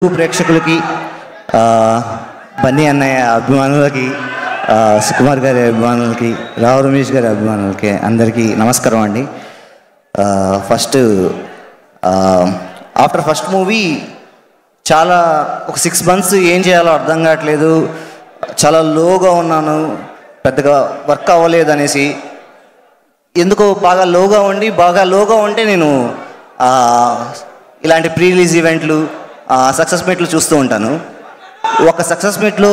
ప్రేక్షకులకి బన్నీ అన్నయ్య అభిమానులకి సుకుమార్ గారి అభిమానులకి రావు రమేష్ గారి అభిమానులకి అందరికీ నమస్కారం అండి. ఫస్ట్ ఆఫ్టర్ ఫస్ట్ మూవీ చాలా ఒక 6 months ఏం చేయాలో అర్థం కావట్లేదు, చాలా లోగా ఉన్నాను, పెద్దగా వర్క్ అవ్వలేదు అనేసి ఎందుకో బాగా లోగా ఉంటే నేను ఇలాంటి ప్రీ రిలీజ్ ఈవెంట్లు సక్సెస్ మీట్లు చూస్తూ ఉంటాను. ఒక సక్సెస్ మీట్లో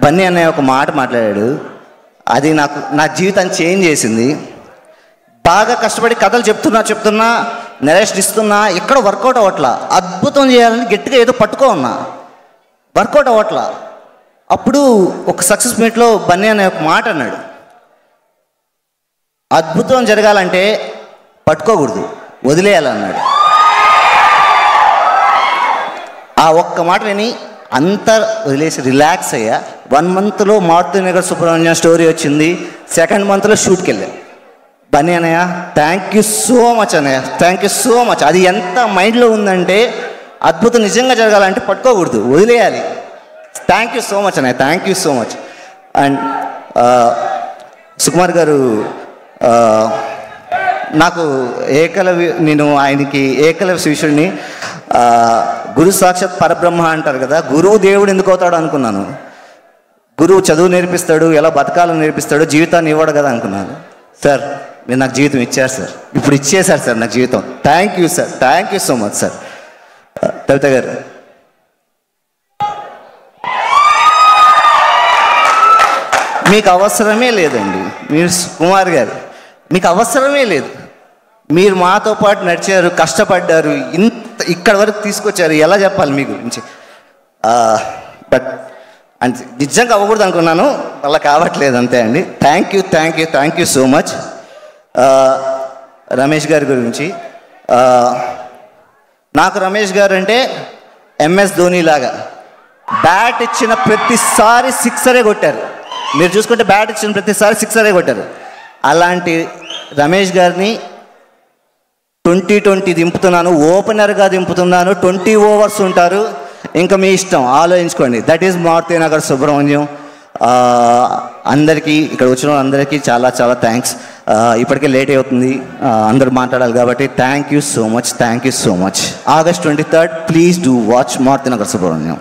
బన్నీ అన్నయ్య ఒక మాట మాట్లాడాడు, అది నా జీవితాన్ని చేంజ్ చేసింది. బాగా కష్టపడి కథలు చెప్తున్నా నెరేషన్ ఇస్తున్నా ఎక్కడ వర్కౌట్ అవ్వట్లా. అద్భుతం చేయాలని గట్టిగా ఏదో పట్టుకో ఉన్నా, వర్కౌట్ అవ్వట్లా. అప్పుడు ఒక సక్సెస్ మీట్లో బన్నీ అన్నయ్య ఒక మాట అన్నాడు, అద్భుతం జరగాలంటే పట్టుకోకూడదు, వదిలేయాలన్నాడు. ఆ ఒక్క మాట విని అంతా వదిలేసి రిలాక్స్ అయ్యా. 1 monthలో మారుతినగర్ సుబ్రహ్మణ్యం స్టోరీ వచ్చింది. 2nd monthలో షూట్కి వెళ్ళా. బన్నీ అన్నయ్య థ్యాంక్ యూ సో మచ్ అన్నయ్య, థ్యాంక్ యూ సో మచ్. అది ఎంత మైండ్లో ఉందంటే అద్భుతం నిజంగా జరగాలంటే పట్టుకోకూడదు, వదిలేయాలి. థ్యాంక్ యూ సో మచ్ అన్నయ్య, thank you so much. And Sukumar గారు నాకు నేను ఆయనకి ఏకలవ్య శిష్యుడిని. గురు సాక్షాత్ పరబ్రహ్మ అంటారు కదా, గురువు దేవుడు ఎందుకు అవుతాడు అనుకున్నాను. గురువు చదువు నేర్పిస్తాడు, ఎలా బతకాలని నేర్పిస్తాడు, జీవితాన్ని ఇవ్వడు కదా అనుకున్నాను. సార్ మీరు నాకు జీవితం ఇచ్చారు సార్, ఇప్పుడు ఇచ్చేశారు సార్ నాకు జీవితం. Thank you sir, thank you so much sir. Kavitha గారు మీకు అవసరమే లేదండి, మీరు కుమార్ గారు మీకు అవసరమే లేదు. మీరు మాతో పాటు నడిచారు, కష్టపడ్డారు, ఇక్కడ వరకు తీసుకొచ్చారు. ఎలా చెప్పాలి మీ గురించి? బట్ అంటే నిజంగా అవ్వకూడదు అనుకున్నాను, అలా కావట్లేదు అంతే అండి. Thank you so much. Ramesh గారి గురించి నాకు రమేష్ గారు అంటే MS ధోని లాగా. బ్యాట్ ఇచ్చిన ప్రతిసారి సిక్సరే కొట్టారు. మీరు చూసుకుంటే బ్యాట్ ఇచ్చిన ప్రతిసారి సిక్సరే కొట్టారు. అలాంటి రమేష్ గారిని 2020 దింపుతున్నాను, ఓపెనర్గా దింపుతున్నాను. 20 overs ఉంటారు, ఇంకా మీ ఇష్టం, ఆలోచించుకోండి. That is Maruthi Nagar Subrahmanyam. అందరికీ ఇక్కడ వచ్చిన అందరికీ చాలా చాలా థ్యాంక్స్. ఇప్పటికే లేట్ అవుతుంది, అందరూ మాట్లాడాలి కాబట్టి thank you so much. August 23rd please do watch Maruthi Nagar Subrahmanyam.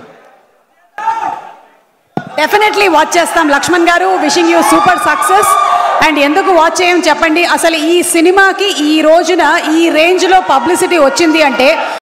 Definitely watch చేస్తాం. లక్ష్మణ్ గారు, wishing you super success. And ఎందుకు వాచ్ చేయం చెప్పండి. అసలు ఈ సినిమాకి ఈ రోజున ఈ రేంజ్లో పబ్లిసిటీ వచ్చింది అంటే